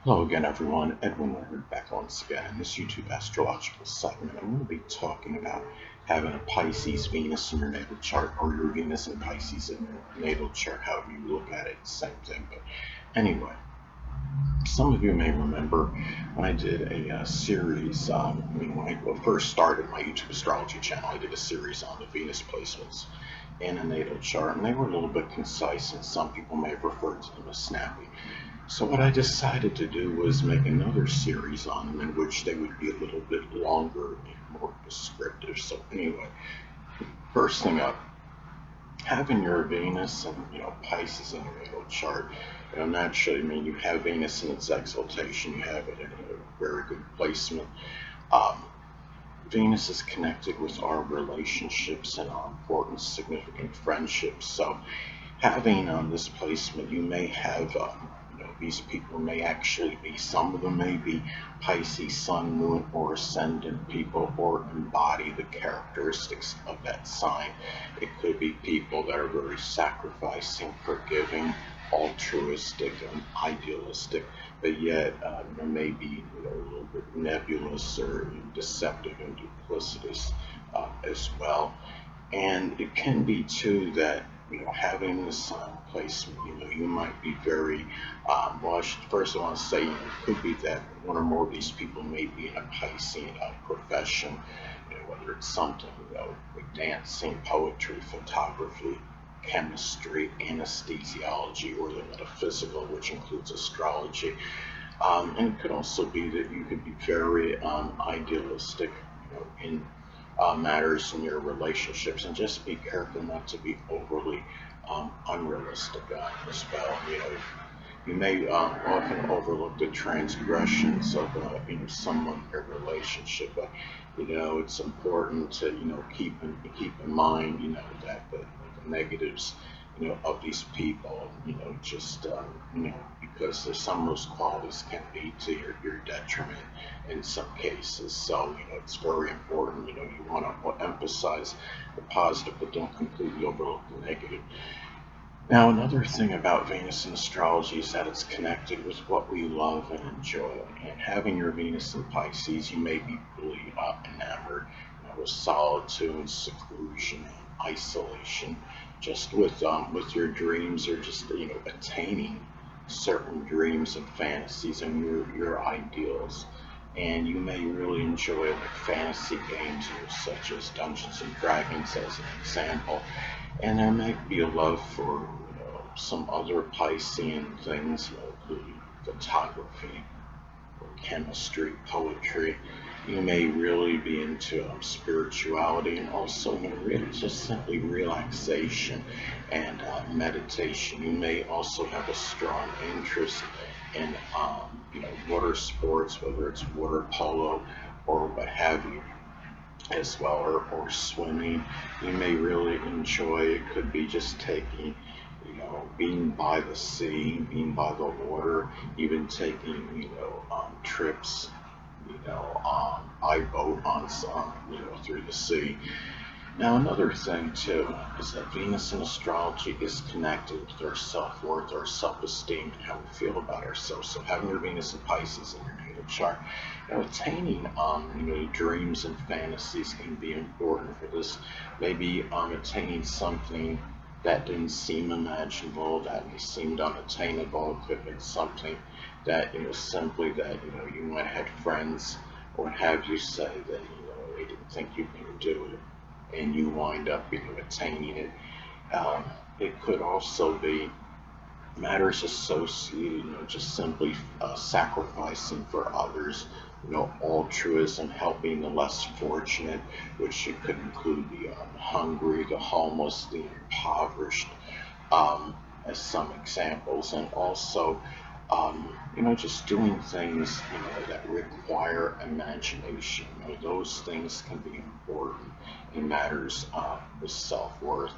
Hello again, everyone. Edwin Learnard back once again in this YouTube astrological segment. I'm going to be talking about having a Pisces Venus in your natal chart, or your Venus and Pisces in your natal chart, however you look at it, same thing. But anyway, some of you may remember when I did a series, when I first started my YouTube astrology channel, I did a series on the Venus placements in a natal chart, and they were a little bit concise, and some people may have referred to them as snappy. So what I decided to do was make another series on them in which they would be a little bit longer and more descriptive. So anyway, first thing up, having your Venus and Pisces in your natal chart, naturally, you have Venus in its exaltation, you have it in a very good placement. Um, Venus is connected with our relationships and our important, significant friendships. So having this placement, you may have these people may actually be, some of them may be Pisces sun, moon, or ascendant people, or embody the characteristics of that sign. It could be people that are very sacrificing, forgiving, altruistic, and idealistic, but yet may be a little bit nebulous or deceptive and duplicitous as well. And it can be too that having this sun placement, you might be very well. First I want to say, it could be that one or more of these people may be in a Piscean profession, whether it's something like dancing, poetry, photography, chemistry, anesthesiology, or the metaphysical, which includes astrology. And it could also be that you could be very idealistic, in matters in your relationships, and just be careful not to be overly unrealistic as well. You may often overlook the transgressions of someone in your relationship, but it's important to keep in mind that the negatives of these people, just because some of those qualities can be to your detriment in some cases. So it's very important. You want to emphasize the positive, but don't completely overlook the negative. Now, another thing about Venus in astrology is that it's connected with what we love and enjoy. And having your Venus in Pisces, you may be really enamored with solitude, seclusion, isolation, just with your dreams, or just attaining certain dreams and fantasies and your ideals. And you may really enjoy like fantasy games, such as Dungeons and Dragons, as an example. And there might be a love for some other Piscean things, including photography, or chemistry, poetry. You may really be into spirituality, and also really just simply relaxation and meditation. You may also have a strong interest in water sports, whether it's water polo or what have you as well, or swimming. You may really enjoy, it could be just taking, being by the sea, being by the water, even taking, trips, by boat on some, through the sea. Now, another thing too is that Venus in astrology is connected with our self-worth, our self-esteem, and how we feel about ourselves. So having your Venus in Pisces in your natal chart, attaining dreams and fantasies can be important for this. Maybe attaining something that didn't seem imaginable, that seemed unattainable. It could have been something that simply that you might have had friends or have you say that they didn't think you could do it, and you wind up attaining it. It could also be matters associated, just simply sacrificing for others, altruism, helping the less fortunate, which it could include the hungry, the homeless, the impoverished, as some examples. And also just doing things that require imagination. Those things can be important in matters with self-worth,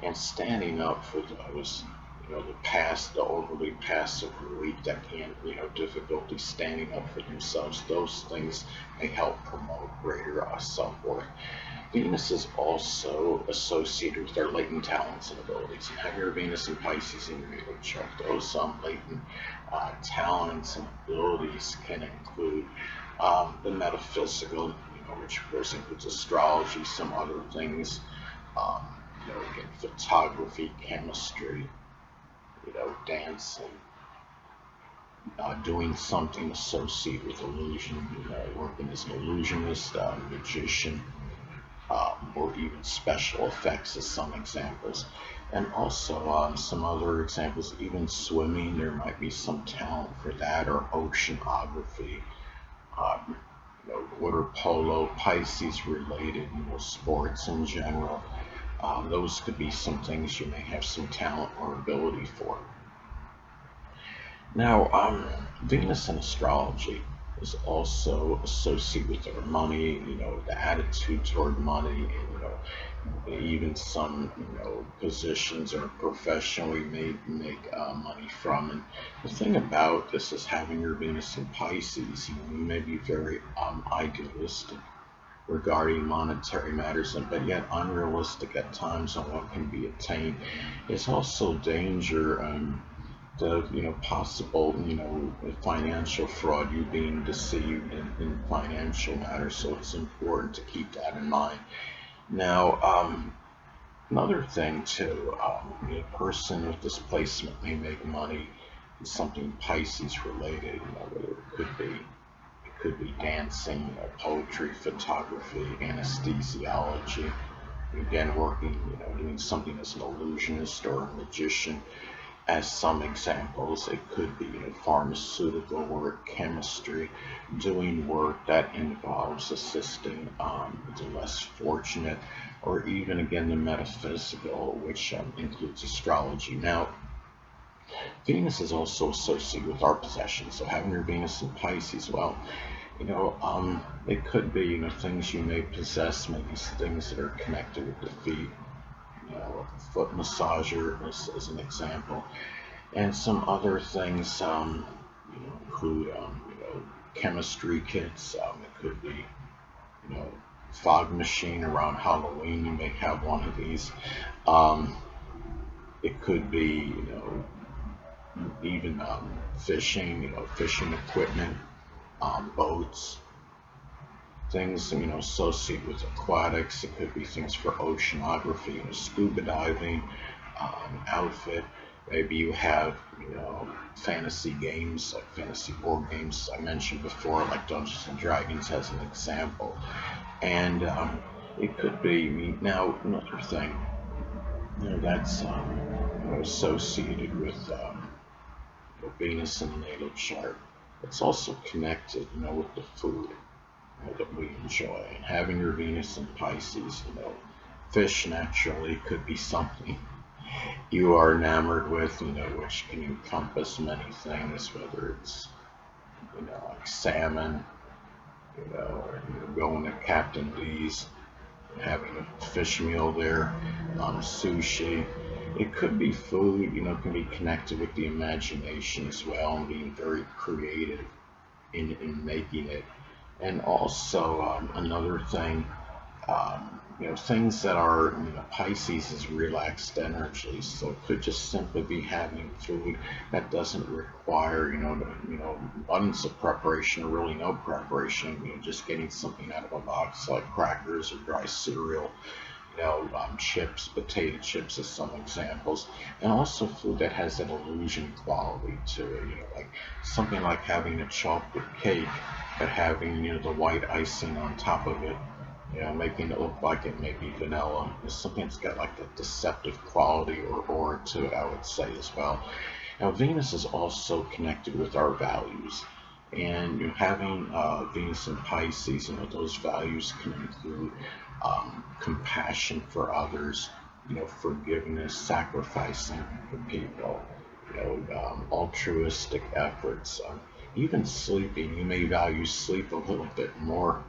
and standing up for those the overly passive or weak that can, difficulty standing up for themselves. Those things may help promote greater self-worth. Venus is also associated with our latent talents and abilities. And have your Venus and Pisces in your natal chart. Those latent talents and abilities can include the metaphysical, which of course includes astrology, some other things, um, again, photography, chemistry, dancing, doing something associated with illusion, working as an illusionist, magician, or even special effects as some examples. And also some other examples, even swimming, there might be some talent for that, or oceanography, um, water polo, Pisces related, sports in general. Those could be some things you may have some talent or ability for. Now, Venus in astrology is also associated with our money, the attitude toward money, and, even some, positions or profession we may make money from. And the thing about this is having your Venus in Pisces, you may be very idealistic regarding monetary matters, but yet unrealistic at times on what can be attained. There's also danger. The possible financial fraud, you being deceived in financial matters, so it's important to keep that in mind. Now, another thing too, a person with this placement may make money in something Pisces related, whether it could be dancing, poetry, photography, anesthesiology, again working, doing something as an illusionist or a magician. As some examples, it could be pharmaceutical work, chemistry, doing work that involves assisting the less fortunate, or even again the metaphysical, which includes astrology. Now, Venus is also associated with our possessions. So having your Venus in Pisces, well, it could be things you may possess, maybe things that are connected with the feet. A foot massager as an example, and some other things include chemistry kits. It could be fog machine around Halloween. You may have one of these. Um, it could be even fishing. Fishing equipment, boats. Things associated with aquatics. It could be things for oceanography, scuba diving, outfit. Maybe you have fantasy games, like fantasy board games I mentioned before, like Dungeons and Dragons as an example. And it could be now another thing that's associated with Venus in the natal chart. It's also connected with the food that we enjoy. And having your Venus in Pisces, fish naturally could be something you are enamored with, which can encompass many things, whether it's, like salmon, or going to Captain D's, having a fish meal there, sushi. It could be food, can be connected with the imagination as well, and being very creative in making it. And also another thing, things that are, Pisces is relaxed energy, so it could just simply be having food that doesn't require, abundance of preparation or really no preparation, just getting something out of a box like crackers or dry cereal, chips, potato chips as some examples, and also food that has an illusion quality to it, like something like having a chocolate cake, but having, the white icing on top of it, making it look like it may be vanilla. It's something that's got like a deceptive quality or aura to it, I would say as well. Now, Venus is also connected with our values. And having Venus in Pisces, those values can include compassion for others, forgiveness, sacrificing for people, altruistic efforts, even sleeping. You may value sleep a little bit more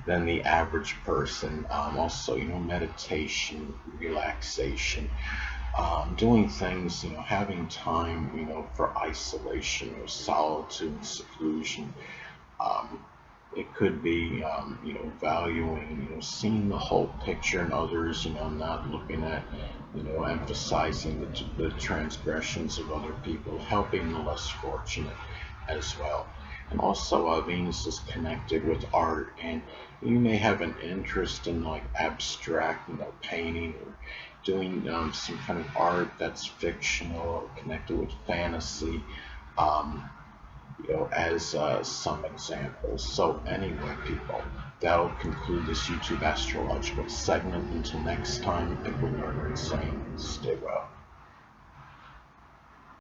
than the average person. Also, meditation, relaxation. doing things, having time, for isolation or solitude, seclusion. Um, it could be, valuing, seeing the whole picture in others, not looking at, emphasizing the transgressions of other people, helping the less fortunate as well. And also, Venus is connected with art, and you may have an interest in like abstract, painting or doing some kind of art that's fictional or connected with fantasy. Um, as some examples. So anyway, people, that'll conclude this YouTube astrological segment. Until next time, Edwin Learnard saying, stay well.